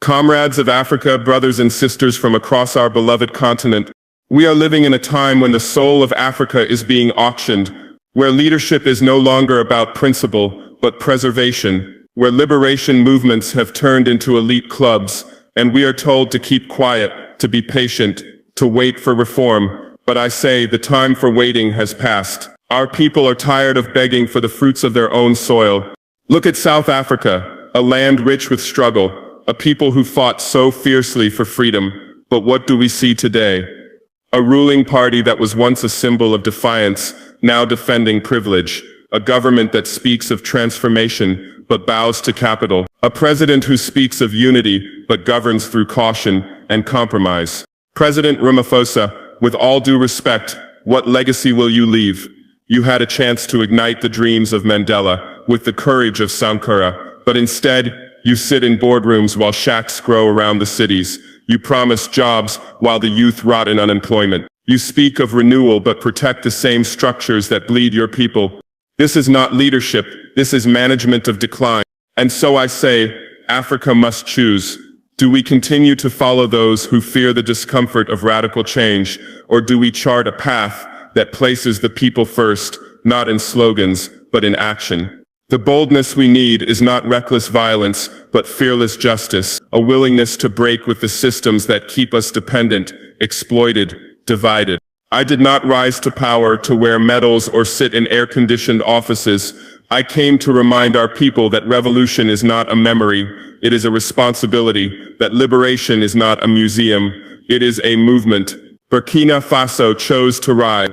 Comrades of Africa, brothers and sisters from across our beloved continent, we are living in a time when the soul of Africa is being auctioned, where leadership is no longer about principle, but preservation, where liberation movements have turned into elite clubs, and we are told to keep quiet, to be patient, to wait for reform. But I say the time for waiting has passed. Our people are tired of begging for the fruits of their own soil. Look at South Africa, a land rich with struggle, a people who fought so fiercely for freedom. But what do we see today? A ruling party that was once a symbol of defiance, now defending privilege. A government that speaks of transformation, but bows to capital. A president who speaks of unity, but governs through caution and compromise. President Ramaphosa, with all due respect, what legacy will you leave? You had a chance to ignite the dreams of Mandela, with the courage of Sankara, but instead, you sit in boardrooms while shacks grow around the cities. You promise jobs while the youth rot in unemployment. You speak of renewal but protect the same structures that bleed your people. This is not leadership, this is management of decline. And so I say, Africa must choose. Do we continue to follow those who fear the discomfort of radical change, or do we chart a path that places the people first, not in slogans, but in action? The boldness we need is not reckless violence, but fearless justice, a willingness to break with the systems that keep us dependent, exploited, divided. I did not rise to power to wear medals or sit in air-conditioned offices. I came to remind our people that revolution is not a memory, it is a responsibility, that liberation is not a museum, it is a movement. Burkina Faso chose to rise,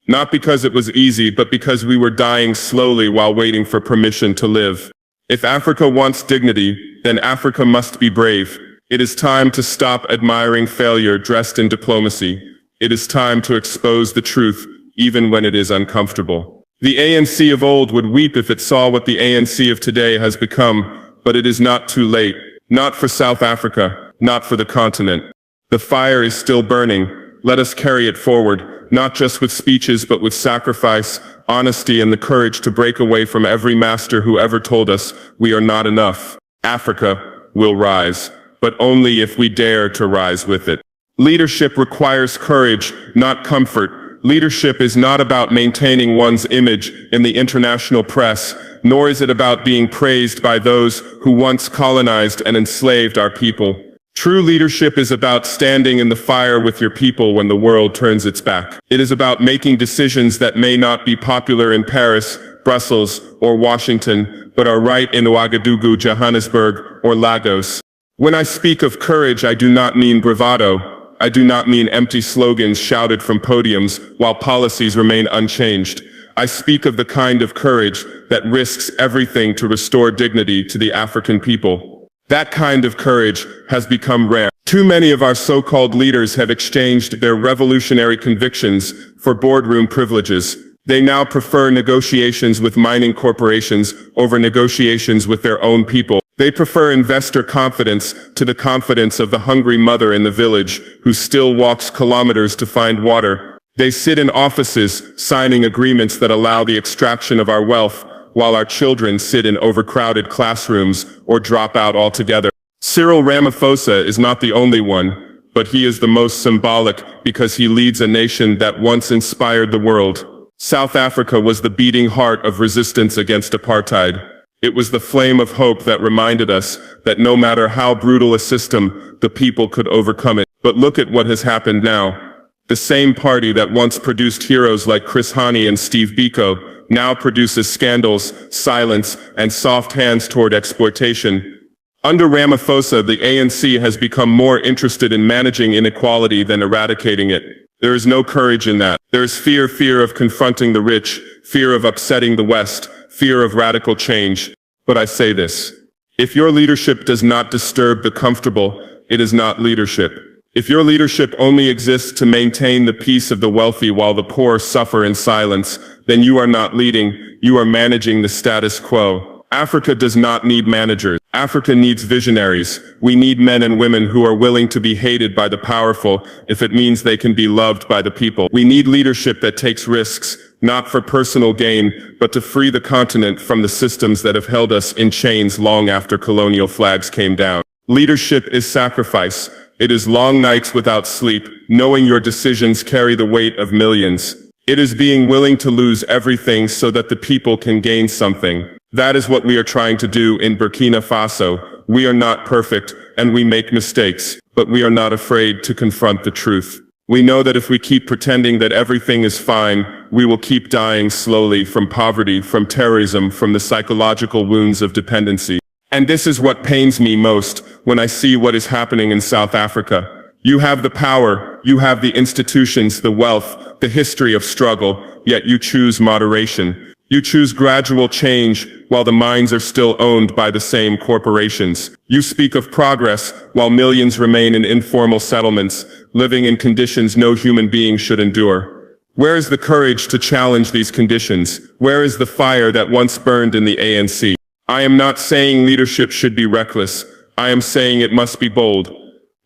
not because it was easy, but because we were dying slowly while waiting for permission to live. If Africa wants dignity, then Africa must be brave. It is time to stop admiring failure dressed in diplomacy. It is time to expose the truth, even when it is uncomfortable. The ANC of old would weep if it saw what the ANC of today has become, but it is not too late. Not for South Africa, not for the continent. The fire is still burning. Let us carry it forward, not just with speeches but with sacrifice, honesty, and the courage to break away from every master who ever told us we are not enough. Africa will rise, but only if we dare to rise with it. Leadership requires courage, not comfort. Leadership is not about maintaining one's image in the international press, nor is it about being praised by those who once colonized and enslaved our people. True leadership is about standing in the fire with your people when the world turns its back. It is about making decisions that may not be popular in Paris, Brussels, or Washington, but are right in Ouagadougou, Johannesburg, or Lagos. When I speak of courage, I do not mean bravado. I do not mean empty slogans shouted from podiums while policies remain unchanged. I speak of the kind of courage that risks everything to restore dignity to the African people. That kind of courage has become rare. Too many of our so-called leaders have exchanged their revolutionary convictions for boardroom privileges. They now prefer negotiations with mining corporations over negotiations with their own people. They prefer investor confidence to the confidence of the hungry mother in the village who still walks kilometers to find water. They sit in offices signing agreements that allow the extraction of our wealth, while our children sit in overcrowded classrooms or drop out altogether. Cyril Ramaphosa is not the only one, but he is the most symbolic because he leads a nation that once inspired the world. South Africa was the beating heart of resistance against apartheid. It was the flame of hope that reminded us that no matter how brutal a system, the people could overcome it. But look at what has happened now. The same party that once produced heroes like Chris Hani and Steve Biko now produces scandals, silence, and soft hands toward exploitation. Under Ramaphosa, the ANC has become more interested in managing inequality than eradicating it. There is no courage in that. There is fear of confronting the rich, fear of upsetting the West, fear of radical change. But I say this. If your leadership does not disturb the comfortable, it is not leadership. If your leadership only exists to maintain the peace of the wealthy while the poor suffer in silence, then you are not leading, you are managing the status quo. Africa does not need managers. Africa needs visionaries. We need men and women who are willing to be hated by the powerful if it means they can be loved by the people. We need leadership that takes risks, not for personal gain, but to free the continent from the systems that have held us in chains long after colonial flags came down. Leadership is sacrifice. It is long nights without sleep, knowing your decisions carry the weight of millions. It is being willing to lose everything so that the people can gain something. That is what we are trying to do in Burkina Faso. We are not perfect, and we make mistakes, but we are not afraid to confront the truth. We know that if we keep pretending that everything is fine, we will keep dying slowly from poverty, from terrorism, from the psychological wounds of dependency. And this is what pains me most when I see what is happening in South Africa. You have the power, you have the institutions, the wealth, the history of struggle, yet you choose moderation. You choose gradual change while the mines are still owned by the same corporations. You speak of progress while millions remain in informal settlements, living in conditions no human being should endure. Where is the courage to challenge these conditions? Where is the fire that once burned in the ANC? I am not saying leadership should be reckless. I am saying it must be bold.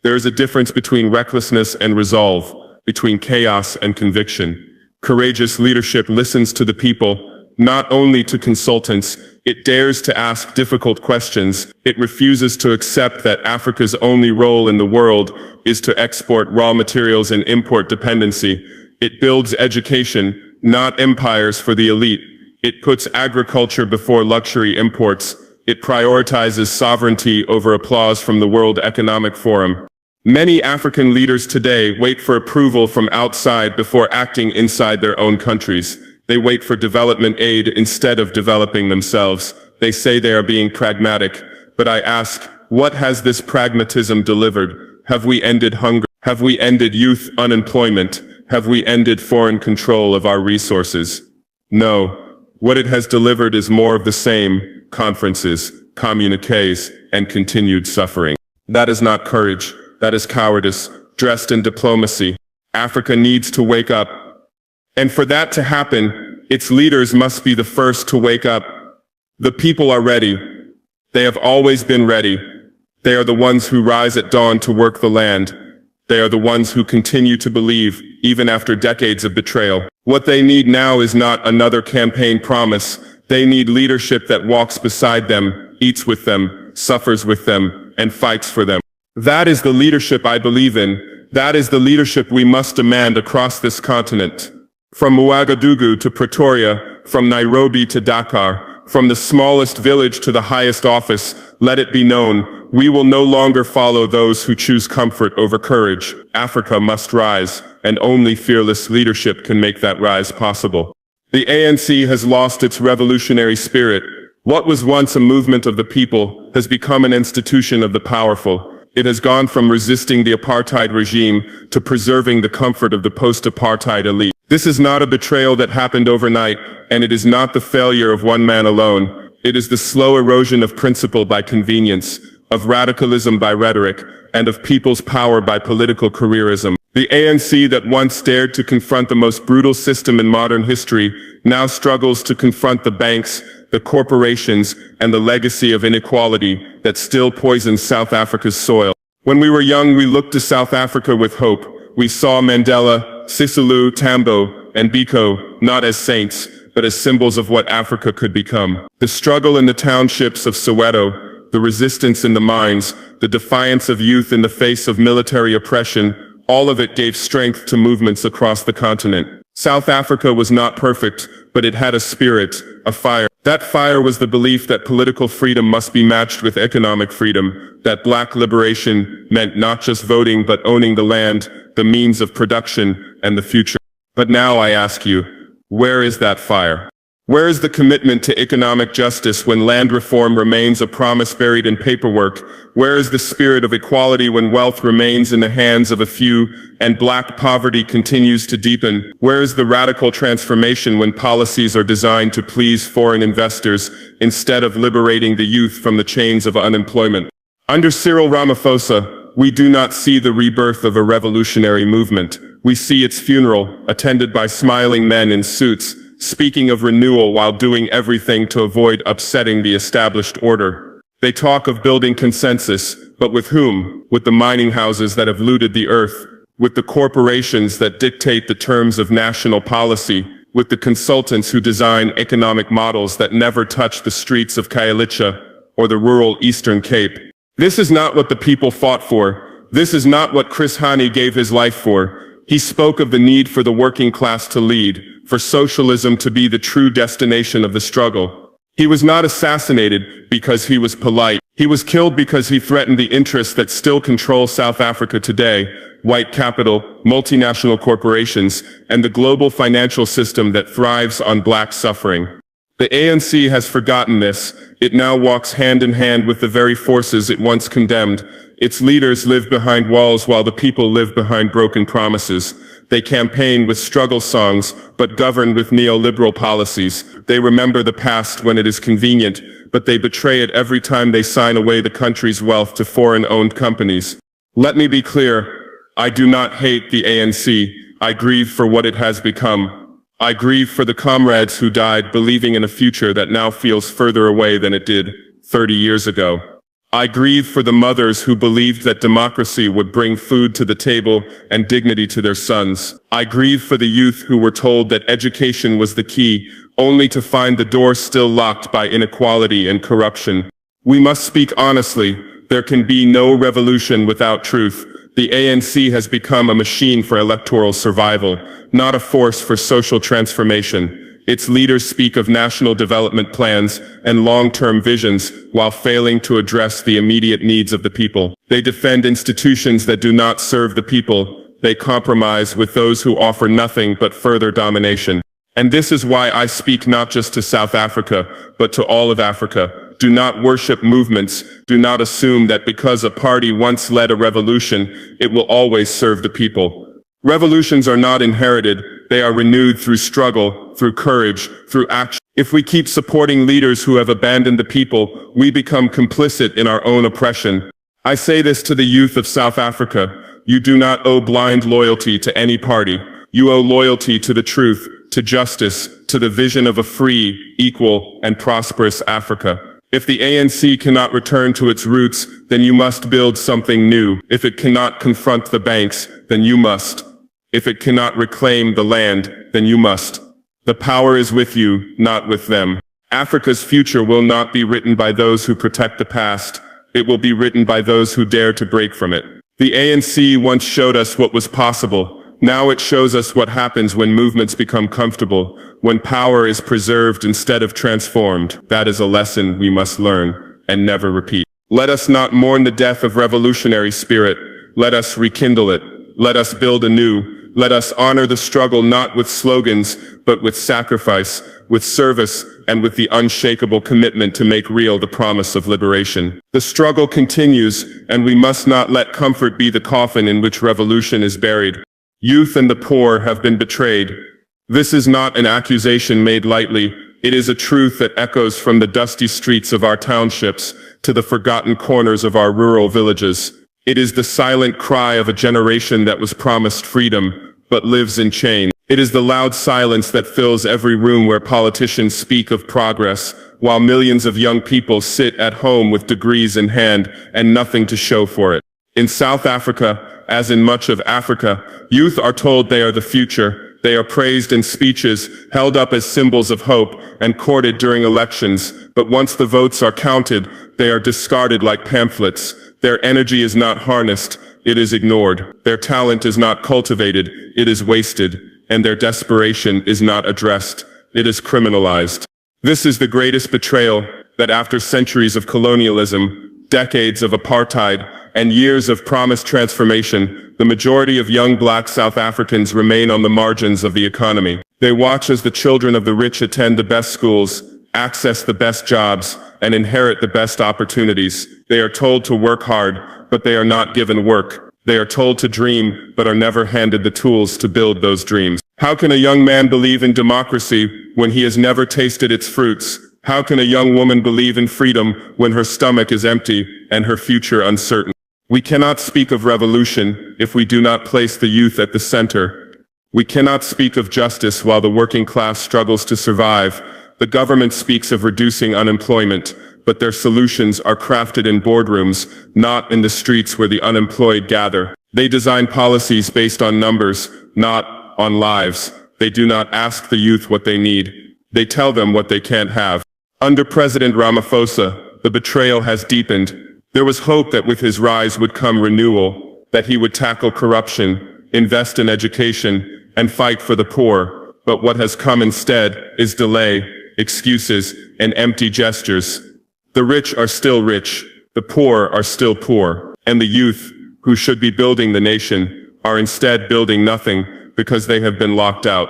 There is a difference between recklessness and resolve, between chaos and conviction. Courageous leadership listens to the people, not only to consultants. It dares to ask difficult questions. It refuses to accept that Africa's only role in the world is to export raw materials and import dependency. It builds education, not empires for the elite. It puts agriculture before luxury imports. It prioritizes sovereignty over applause from the World Economic Forum. Many African leaders today wait for approval from outside before acting inside their own countries. They wait for development aid instead of developing themselves. They say they are being pragmatic, but I ask, what has this pragmatism delivered? Have we ended hunger? Have we ended youth unemployment? Have we ended foreign control of our resources? No. What it has delivered is more of the same: conferences, communiques, and continued suffering. That is not courage. That is cowardice, dressed in diplomacy. Africa needs to wake up. And for that to happen, its leaders must be the first to wake up. The people are ready. They have always been ready. They are the ones who rise at dawn to work the land. They are the ones who continue to believe, even after decades of betrayal. What they need now is not another campaign promise. They need leadership that walks beside them, eats with them, suffers with them, and fights for them. That is the leadership I believe in. That is the leadership we must demand across this continent. From Ouagadougou to Pretoria, from Nairobi to Dakar, from the smallest village to the highest office, let it be known, we will no longer follow those who choose comfort over courage. Africa must rise, and only fearless leadership can make that rise possible. The ANC has lost its revolutionary spirit. What was once a movement of the people has become an institution of the powerful. It has gone from resisting the apartheid regime to preserving the comfort of the post-apartheid elite. This is not a betrayal that happened overnight, and it is not the failure of one man alone. It is the slow erosion of principle by convenience, of radicalism by rhetoric, and of people's power by political careerism. The ANC that once dared to confront the most brutal system in modern history now struggles to confront the banks, the corporations, and the legacy of inequality that still poisons South Africa's soil. When we were young, we looked to South Africa with hope. We saw Mandela, Sisulu, Tambo, and Biko not as saints, but as symbols of what Africa could become. The struggle in the townships of Soweto, the resistance in the mines, the defiance of youth in the face of military oppression, all of it gave strength to movements across the continent. South Africa was not perfect, but it had a spirit, a fire. That fire was the belief that political freedom must be matched with economic freedom, that black liberation meant not just voting but owning the land, the means of production, and the future. But now I ask you, where is that fire? Where is the commitment to economic justice when land reform remains a promise buried in paperwork? Where is the spirit of equality when wealth remains in the hands of a few and black poverty continues to deepen? Where is the radical transformation when policies are designed to please foreign investors instead of liberating the youth from the chains of unemployment? Under Cyril Ramaphosa, we do not see the rebirth of a revolutionary movement. We see its funeral, attended by smiling men in suits, speaking of renewal while doing everything to avoid upsetting the established order. They talk of building consensus, but with whom? With the mining houses that have looted the earth, with the corporations that dictate the terms of national policy, with the consultants who design economic models that never touch the streets of Khayelitsha or the rural Eastern Cape. This is not what the people fought for. This is not what Chris Hani gave his life for. He spoke of the need for the working class to lead, for socialism to be the true destination of the struggle. He was not assassinated because he was polite. He was killed because he threatened the interests that still control South Africa today: white capital, multinational corporations, and the global financial system that thrives on black suffering. The ANC has forgotten this. It now walks hand in hand with the very forces it once condemned. Its leaders live behind walls while the people live behind broken promises. They campaign with struggle songs, but govern with neoliberal policies. They remember the past when it is convenient, but they betray it every time they sign away the country's wealth to foreign-owned companies. Let me be clear. I do not hate the ANC. I grieve for what it has become. I grieve for the comrades who died believing in a future that now feels further away than it did 30 years ago. I grieve for the mothers who believed that democracy would bring food to the table and dignity to their sons. I grieve for the youth who were told that education was the key, only to find the door still locked by inequality and corruption. We must speak honestly. There can be no revolution without truth. The ANC has become a machine for electoral survival, not a force for social transformation. Its leaders speak of national development plans and long-term visions while failing to address the immediate needs of the people. They defend institutions that do not serve the people. They compromise with those who offer nothing but further domination. And this is why I speak not just to South Africa, but to all of Africa. Do not worship movements. Do not assume that because a party once led a revolution, it will always serve the people. Revolutions are not inherited. They are renewed through struggle, through courage, through action. If we keep supporting leaders who have abandoned the people, we become complicit in our own oppression. I say this to the youth of South Africa. You do not owe blind loyalty to any party. You owe loyalty to the truth, to justice, to the vision of a free, equal, and prosperous Africa. If the ANC cannot return to its roots, then you must build something new. If it cannot confront the banks, then you must. If it cannot reclaim the land, then you must. The power is with you, not with them. Africa's future will not be written by those who protect the past. It will be written by those who dare to break from it. The ANC once showed us what was possible. Now it shows us what happens when movements become comfortable, when power is preserved instead of transformed. That is a lesson we must learn and never repeat. Let us not mourn the death of revolutionary spirit. Let us rekindle it. Let us build anew. Let us honor the struggle not with slogans, but with sacrifice, with service, and with the unshakable commitment to make real the promise of liberation. The struggle continues, and we must not let comfort be the coffin in which revolution is buried. Youth and the poor have been betrayed. This is not an accusation made lightly. It is a truth that echoes from the dusty streets of our townships to the forgotten corners of our rural villages. It is the silent cry of a generation that was promised freedom, but lives in chains. It is the loud silence that fills every room where politicians speak of progress, while millions of young people sit at home with degrees in hand and nothing to show for it. In South Africa, as in much of Africa, youth are told they are the future. They are praised in speeches, held up as symbols of hope, and courted during elections. But once the votes are counted, they are discarded like pamphlets. Their energy is not harnessed, it is ignored. Their talent is not cultivated, it is wasted. And their desperation is not addressed, it is criminalized. This is the greatest betrayal, that after centuries of colonialism, decades of apartheid, and years of promised transformation, the majority of young black South Africans remain on the margins of the economy. They watch as the children of the rich attend the best schools, access the best jobs, and inherit the best opportunities. They are told to work hard, but they are not given work. They are told to dream, but are never handed the tools to build those dreams. How can a young man believe in democracy when he has never tasted its fruits? How can a young woman believe in freedom when her stomach is empty and her future uncertain? We cannot speak of revolution if we do not place the youth at the center. We cannot speak of justice while the working class struggles to survive. The government speaks of reducing unemployment, but their solutions are crafted in boardrooms, not in the streets where the unemployed gather. They design policies based on numbers, not on lives. They do not ask the youth what they need. They tell them what they can't have. Under President Ramaphosa, the betrayal has deepened. There was hope that with his rise would come renewal, that he would tackle corruption, invest in education, and fight for the poor. But what has come instead is delay, excuses, and empty gestures. The rich are still rich, the poor are still poor, and the youth, who should be building the nation, are instead building nothing because they have been locked out.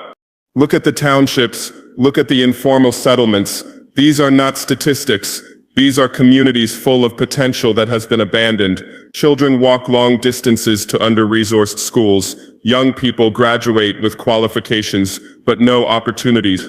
Look at the townships, look at the informal settlements. These are not statistics. These are communities full of potential that has been abandoned. Children walk long distances to under-resourced schools. Young people graduate with qualifications, but no opportunities.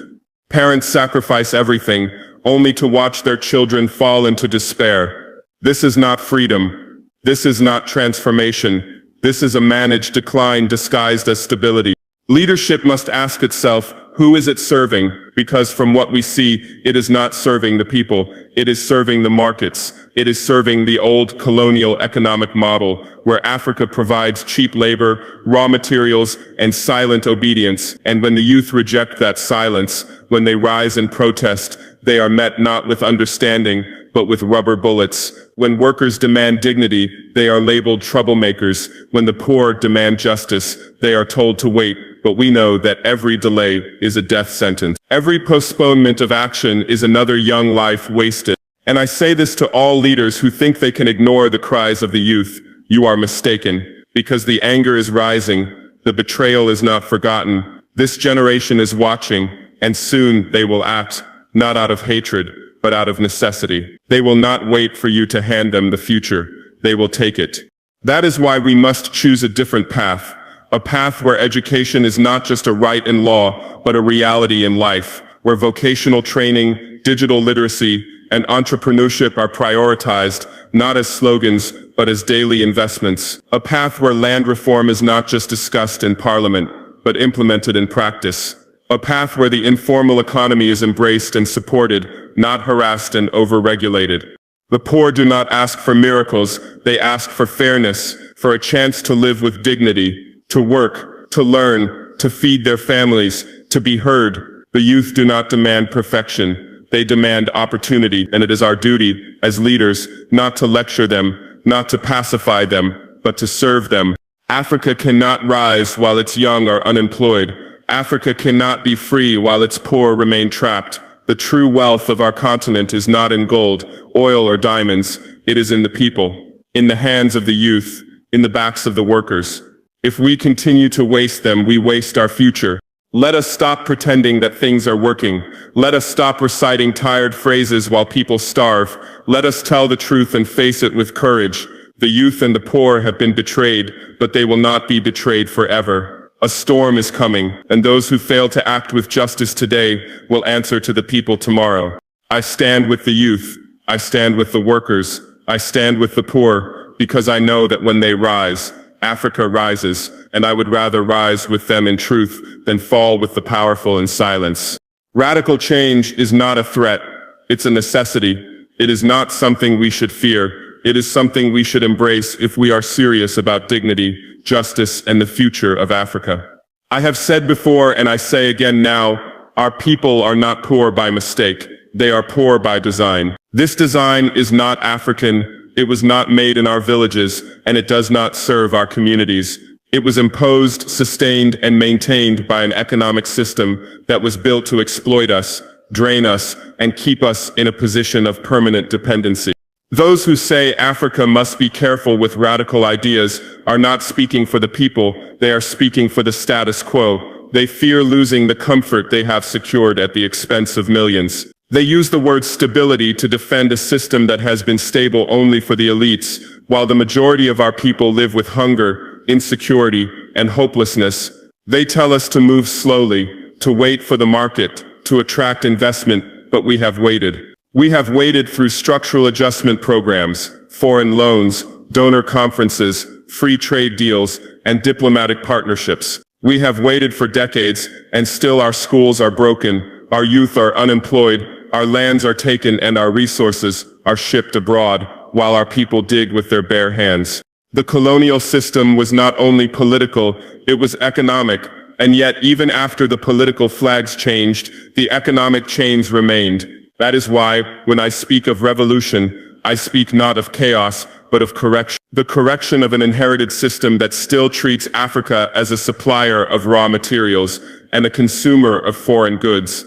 Parents sacrifice everything, only to watch their children fall into despair. This is not freedom. This is not transformation. This is a managed decline disguised as stability. Leadership must ask itself, who is it serving? Because from what we see, it is not serving the people. It is serving the markets. It is serving the old colonial economic model, where Africa provides cheap labor, raw materials, and silent obedience. And when the youth reject that silence, when they rise in protest, they are met not with understanding, but with rubber bullets. When workers demand dignity, they are labeled troublemakers. When the poor demand justice, they are told to wait. But we know that every delay is a death sentence. Every postponement of action is another young life wasted. And I say this to all leaders who think they can ignore the cries of the youth. You are mistaken, because the anger is rising. The betrayal is not forgotten. This generation is watching, and soon they will act, not out of hatred, but out of necessity. They will not wait for you to hand them the future. They will take it. That is why we must choose a different path. A path where education is not just a right in law, but a reality in life, where vocational training, digital literacy, and entrepreneurship are prioritized, not as slogans, but as daily investments. A path where land reform is not just discussed in parliament, but implemented in practice. A path where the informal economy is embraced and supported, not harassed and overregulated. The poor do not ask for miracles, they ask for fairness, for a chance to live with dignity, to work, to learn, to feed their families, to be heard. The youth do not demand perfection. They demand opportunity, and it is our duty as leaders not to lecture them, not to pacify them, but to serve them. Africa cannot rise while its young are unemployed. Africa cannot be free while its poor remain trapped. The true wealth of our continent is not in gold, oil, or diamonds. It is in the people, in the hands of the youth, in the backs of the workers. If we continue to waste them, we waste our future. Let us stop pretending that things are working. Let us stop reciting tired phrases while people starve. Let us tell the truth and face it with courage. The youth and the poor have been betrayed, but they will not be betrayed forever. A storm is coming, and those who fail to act with justice today will answer to the people tomorrow. I stand with the youth. I stand with the workers. I stand with the poor, because I know that when they rise, Africa rises, and I would rather rise with them in truth than fall with the powerful in silence. Radical change is not a threat. It's a necessity. It is not something we should fear. It is something we should embrace if we are serious about dignity, justice, and the future of Africa. I have said before, and I say again now, our people are not poor by mistake. They are poor by design. This design is not African. It was not made in our villages, and it does not serve our communities. It was imposed, sustained, and maintained by an economic system that was built to exploit us, drain us, and keep us in a position of permanent dependency. Those who say Africa must be careful with radical ideas are not speaking for the people, they are speaking for the status quo. They fear losing the comfort they have secured at the expense of millions. They use the word stability to defend a system that has been stable only for the elites, while the majority of our people live with hunger, insecurity, and hopelessness. They tell us to move slowly, to wait for the market, to attract investment, but we have waited. We have waited through structural adjustment programs, foreign loans, donor conferences, free trade deals, and diplomatic partnerships. We have waited for decades, and still our schools are broken, our youth are unemployed, our lands are taken, and our resources are shipped abroad, while our people dig with their bare hands. The colonial system was not only political, it was economic, and yet even after the political flags changed, the economic chains remained. That is why, when I speak of revolution, I speak not of chaos, but of correction. The correction of an inherited system that still treats Africa as a supplier of raw materials and a consumer of foreign goods.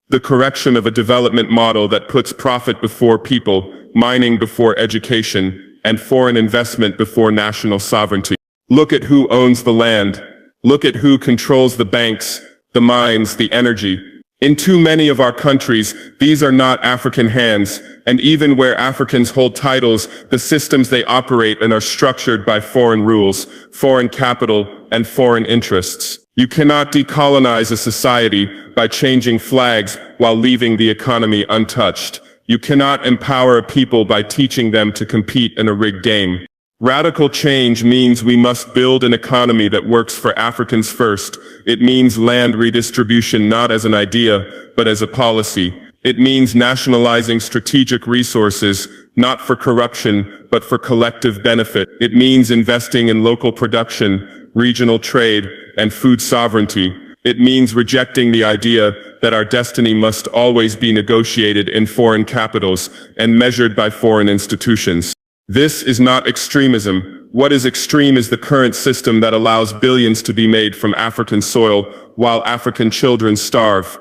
The correction of a development model that puts profit before people, mining before education, and foreign investment before national sovereignty. Look at who owns the land. Look at who controls the banks, the mines, the energy. In too many of our countries, these are not African hands, and even where Africans hold titles, the systems they operate in are structured by foreign rules, foreign capital, and foreign interests. You cannot decolonize a society by changing flags while leaving the economy untouched. You cannot empower a people by teaching them to compete in a rigged game. Radical change means we must build an economy that works for Africans first. It means land redistribution not as an idea, but as a policy. It means nationalizing strategic resources, not for corruption, but for collective benefit. It means investing in local production, regional trade, and food sovereignty. It means rejecting the idea that our destiny must always be negotiated in foreign capitals and measured by foreign institutions. This is not extremism. What is extreme is the current system that allows billions to be made from African soil while African children starve.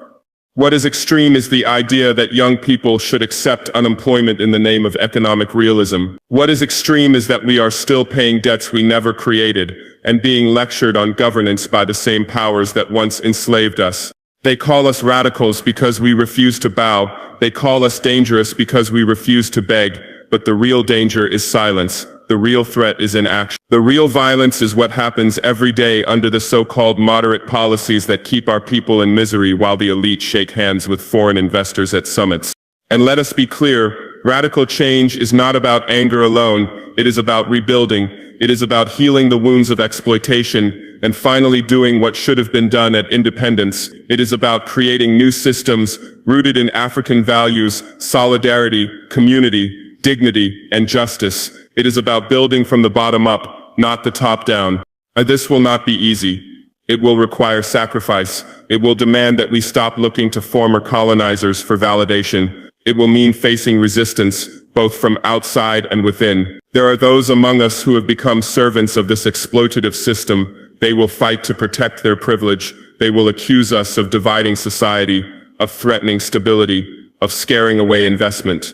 What is extreme is the idea that young people should accept unemployment in the name of economic realism. What is extreme is that we are still paying debts we never created and being lectured on governance by the same powers that once enslaved us. They call us radicals because we refuse to bow. They call us dangerous because we refuse to beg. But the real danger is silence. The real threat is inaction. The real violence is what happens every day under the so-called moderate policies that keep our people in misery while the elite shake hands with foreign investors at summits. And let us be clear, radical change is not about anger alone. It is about rebuilding. It is about healing the wounds of exploitation and finally doing what should have been done at independence. It is about creating new systems rooted in African values, solidarity, community, dignity, and justice. It is about building from the bottom up, not the top down. This will not be easy. It will require sacrifice. It will demand that we stop looking to former colonizers for validation. It will mean facing resistance, both from outside and within. There are those among us who have become servants of this exploitative system. They will fight to protect their privilege. They will accuse us of dividing society, of threatening stability, of scaring away investment.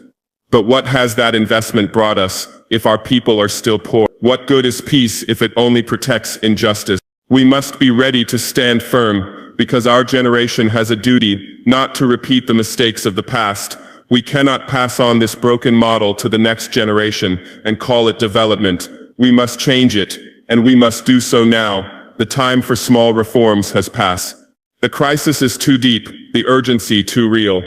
But what has that investment brought us if our people are still poor? What good is peace if it only protects injustice? We must be ready to stand firm because our generation has a duty not to repeat the mistakes of the past. We cannot pass on this broken model to the next generation and call it development. We must change it, and we must do so now. The time for small reforms has passed. The crisis is too deep, the urgency too real.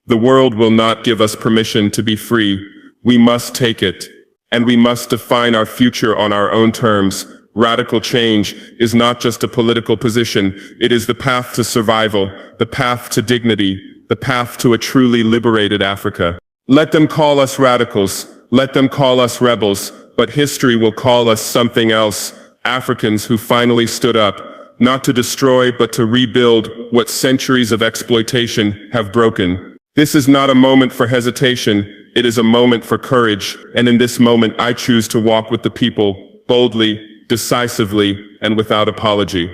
The world will not give us permission to be free. We must take it, and we must define our future on our own terms. Radical change is not just a political position. It is the path to survival, the path to dignity, the path to a truly liberated Africa. Let them call us radicals. Let them call us rebels, but history will call us something else. Africans who finally stood up, not to destroy but to rebuild what centuries of exploitation have broken. This is not a moment for hesitation, it is a moment for courage, and in this moment I choose to walk with the people, boldly, decisively, and without apology.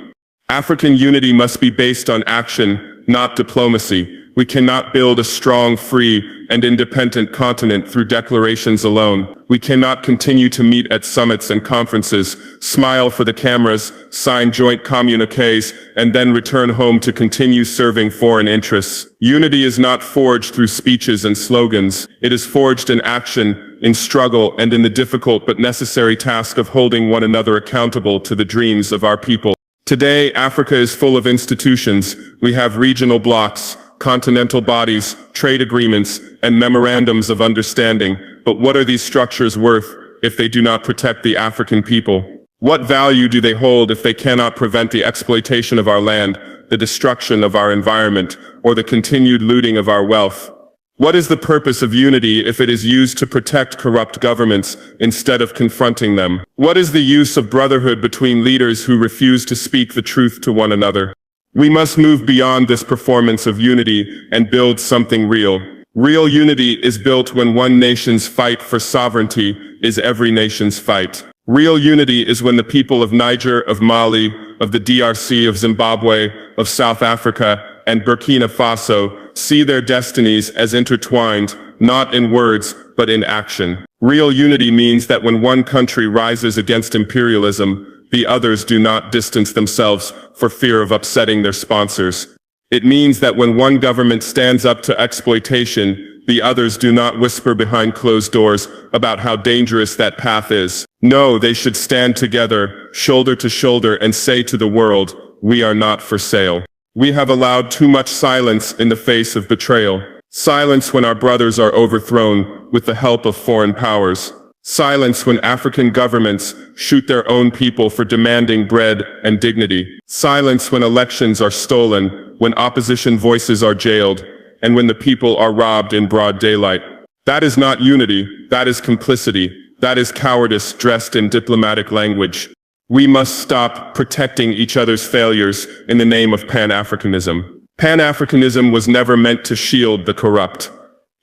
African unity must be based on action, not diplomacy. We cannot build a strong, free, and independent continent through declarations alone. We cannot continue to meet at summits and conferences, smile for the cameras, sign joint communiques, and then return home to continue serving foreign interests. Unity is not forged through speeches and slogans. It is forged in action, in struggle, and in the difficult but necessary task of holding one another accountable to the dreams of our people. Today, Africa is full of institutions. We have regional blocs, continental bodies, trade agreements, and memorandums of understanding. But what are these structures worth if they do not protect the African people? What value do they hold if they cannot prevent the exploitation of our land, the destruction of our environment, or the continued looting of our wealth? What is the purpose of unity if it is used to protect corrupt governments instead of confronting them? What is the use of brotherhood between leaders who refuse to speak the truth to one another? We must move beyond this performance of unity and build something real. Real unity is built when one nation's fight for sovereignty is every nation's fight. Real unity is when the people of Niger, of Mali, of the DRC, of Zimbabwe, of South Africa, and Burkina Faso see their destinies as intertwined, not in words, but in action. Real unity means that when one country rises against imperialism, the others do not distance themselves for fear of upsetting their sponsors. It means that when one government stands up to exploitation, the others do not whisper behind closed doors about how dangerous that path is. No, they should stand together, shoulder to shoulder, and say to the world, we are not for sale. We have allowed too much silence in the face of betrayal. Silence when our brothers are overthrown with the help of foreign powers. Silence when African governments shoot their own people for demanding bread and dignity. Silence when elections are stolen, when opposition voices are jailed, and when the people are robbed in broad daylight. That is not unity, that is complicity, that is cowardice dressed in diplomatic language. We must stop protecting each other's failures in the name of Pan-Africanism. Pan-Africanism was never meant to shield the corrupt.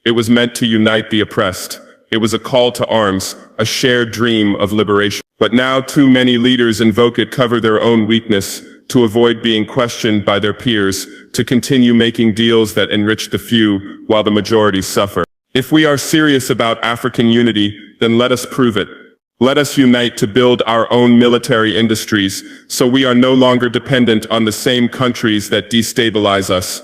It was meant to unite the oppressed. It was a call to arms, a shared dream of liberation. But now too many leaders invoke it, cover their own weakness, to avoid being questioned by their peers, to continue making deals that enrich the few while the majority suffer. If we are serious about African unity, then let us prove it. Let us unite to build our own military industries, so we are no longer dependent on the same countries that destabilize us.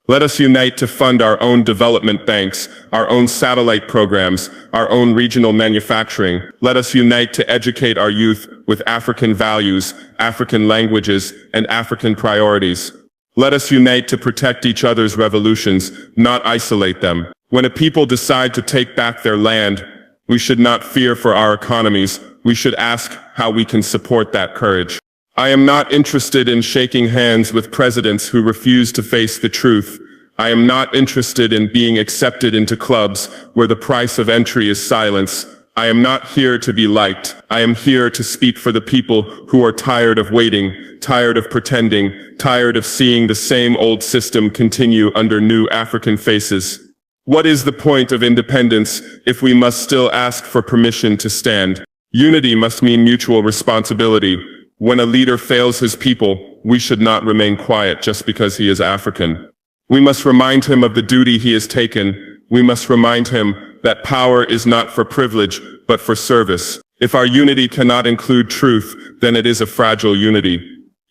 Let us unite to fund our own development banks, our own satellite programs, our own regional manufacturing. Let us unite to educate our youth with African values, African languages, and African priorities. Let us unite to protect each other's revolutions, not isolate them. When a people decide to take back their land, we should not fear for our economies. We should ask how we can support that courage. I am not interested in shaking hands with presidents who refuse to face the truth. I am not interested in being accepted into clubs where the price of entry is silence. I am not here to be liked. I am here to speak for the people who are tired of waiting, tired of pretending, tired of seeing the same old system continue under new African faces. What is the point of independence if we must still ask for permission to stand? Unity must mean mutual responsibility. When a leader fails his people, we should not remain quiet just because he is African. We must remind him of the duty he has taken. We must remind him that power is not for privilege, but for service. If our unity cannot include truth, then it is a fragile unity.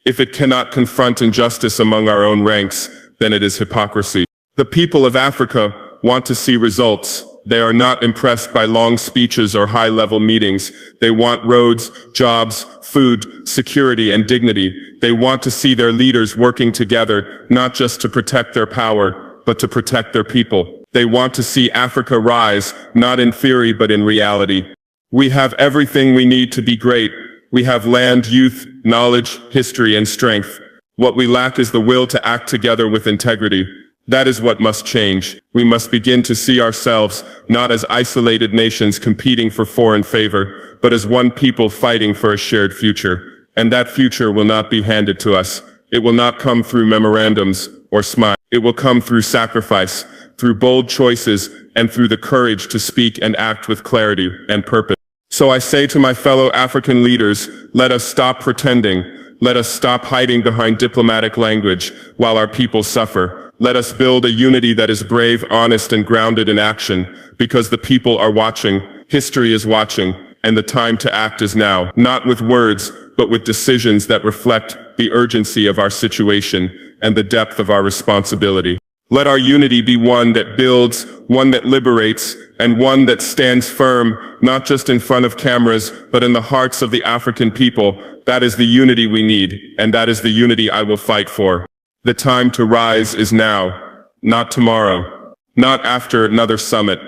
If it cannot confront injustice among our own ranks, then it is hypocrisy. The people of Africa want to see results. They are not impressed by long speeches or high-level meetings. They want roads, jobs, food, security, and dignity. They want to see their leaders working together, not just to protect their power, but to protect their people. They want to see Africa rise, not in theory, but in reality. We have everything we need to be great. We have land, youth, knowledge, history, and strength. What we lack is the will to act together with integrity. That is what must change. We must begin to see ourselves not as isolated nations competing for foreign favor, but as one people fighting for a shared future. And that future will not be handed to us. It will not come through memorandums or smiles. It will come through sacrifice, through bold choices, and through the courage to speak and act with clarity and purpose. So I say to my fellow African leaders, let us stop pretending. Let us stop hiding behind diplomatic language while our people suffer. Let us build a unity that is brave, honest, and grounded in action, because the people are watching, history is watching, and the time to act is now. Not with words, but with decisions that reflect the urgency of our situation and the depth of our responsibility. Let our unity be one that builds, one that liberates, and one that stands firm, not just in front of cameras, but in the hearts of the African people. That is the unity we need, and that is the unity I will fight for. The time to rise is now, not tomorrow, not after another summit,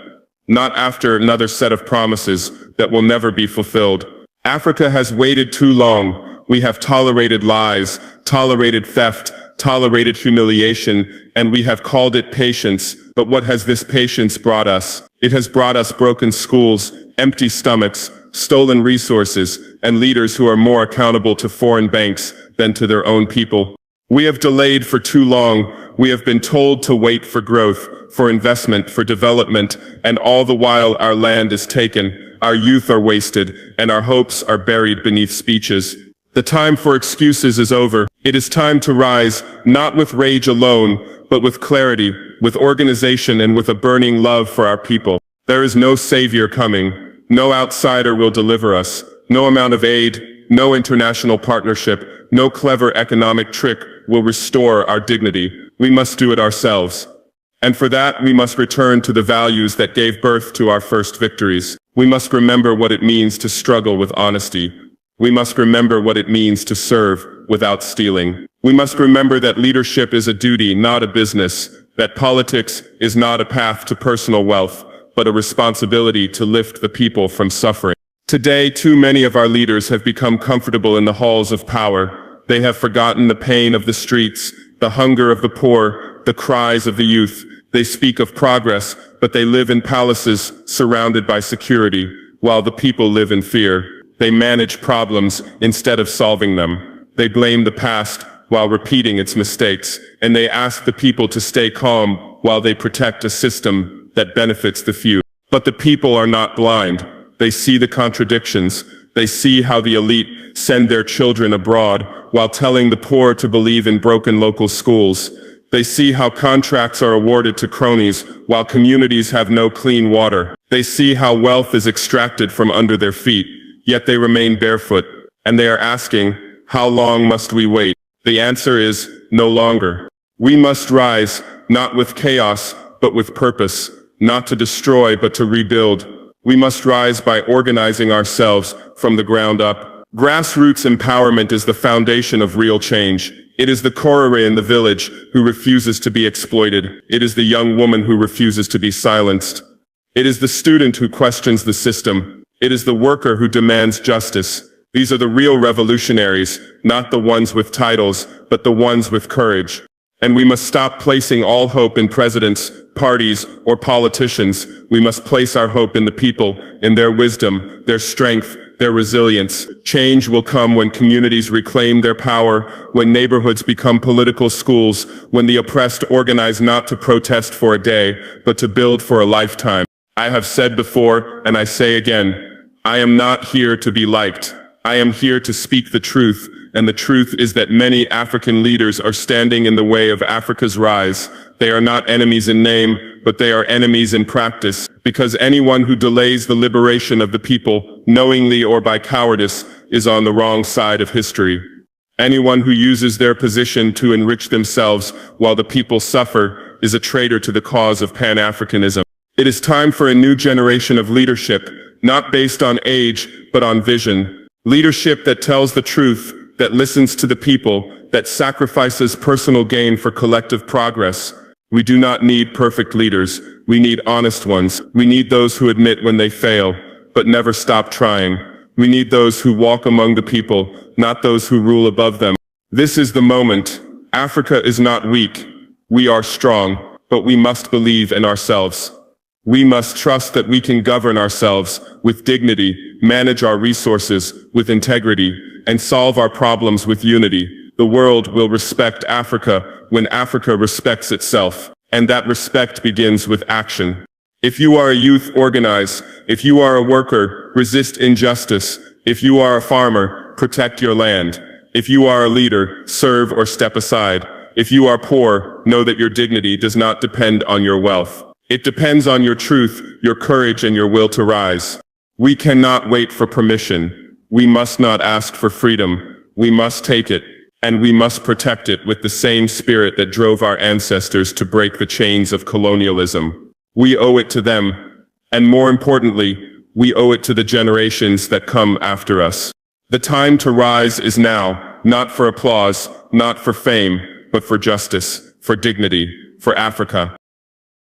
not after another set of promises that will never be fulfilled. Africa has waited too long. We have tolerated lies, tolerated theft, tolerated humiliation, and we have called it patience. But what has this patience brought us? It has brought us broken schools, empty stomachs, stolen resources, and leaders who are more accountable to foreign banks than to their own people. We have delayed for too long. We have been told to wait for growth, for investment, for development, and all the while our land is taken, our youth are wasted, and our hopes are buried beneath speeches. The time for excuses is over. It is time to rise, not with rage alone, but with clarity, with organization, and with a burning love for our people. There is no savior coming. No outsider will deliver us. No amount of aid, no international partnership, no clever economic trick will restore our dignity. We must do it ourselves. And for that, we must return to the values that gave birth to our first victories. We must remember what it means to struggle with honesty. We must remember what it means to serve without stealing. We must remember that leadership is a duty, not a business, that politics is not a path to personal wealth, but a responsibility to lift the people from suffering. Today, too many of our leaders have become comfortable in the halls of power. They have forgotten the pain of the streets, the hunger of the poor, the cries of the youth. They speak of progress, but they live in palaces surrounded by security, while the people live in fear. They manage problems instead of solving them. They blame the past while repeating its mistakes, and they ask the people to stay calm while they protect a system that benefits the few. But the people are not blind. They see the contradictions. They see how the elite send their children abroad while telling the poor to believe in broken local schools. They see how contracts are awarded to cronies while communities have no clean water. They see how wealth is extracted from under their feet, yet they remain barefoot. And they are asking, how long must we wait? The answer is, no longer. We must rise, not with chaos, but with purpose, not to destroy, but to rebuild. We must rise by organizing ourselves from the ground up. Grassroots empowerment is the foundation of real change. It is the Korore in the village who refuses to be exploited. It is the young woman who refuses to be silenced. It is the student who questions the system. It is the worker who demands justice. These are the real revolutionaries, not the ones with titles, but the ones with courage. And we must stop placing all hope in presidents, parties, or politicians. We must place our hope in the people, in their wisdom, their strength, their resilience. Change will come when communities reclaim their power, when neighborhoods become political schools, when the oppressed organize not to protest for a day, but to build for a lifetime. I have said before, and I say again, I am not here to be liked. I am here to speak the truth, and the truth is that many African leaders are standing in the way of Africa's rise. They are not enemies in name, but they are enemies in practice, because anyone who delays the liberation of the people, knowingly or by cowardice, is on the wrong side of history. Anyone who uses their position to enrich themselves while the people suffer is a traitor to the cause of Pan-Africanism. It is time for a new generation of leadership, not based on age, but on vision. Leadership that tells the truth, that listens to the people, that sacrifices personal gain for collective progress. We do not need perfect leaders. We need honest ones. We need those who admit when they fail, but never stop trying. We need those who walk among the people, not those who rule above them. This is the moment. Africa is not weak. We are strong, but we must believe in ourselves. We must trust that we can govern ourselves with dignity, manage our resources with integrity, and solve our problems with unity. The world will respect Africa when Africa respects itself, and that respect begins with action. If you are a youth, organize. If you are a worker, resist injustice. If you are a farmer, protect your land. If you are a leader, serve or step aside. If you are poor, know that your dignity does not depend on your wealth. It depends on your truth, your courage, and your will to rise. We cannot wait for permission. We must not ask for freedom. We must take it, and we must protect it with the same spirit that drove our ancestors to break the chains of colonialism. We owe it to them, and more importantly, we owe it to the generations that come after us. The time to rise is now, not for applause, not for fame, but for justice, for dignity, for Africa.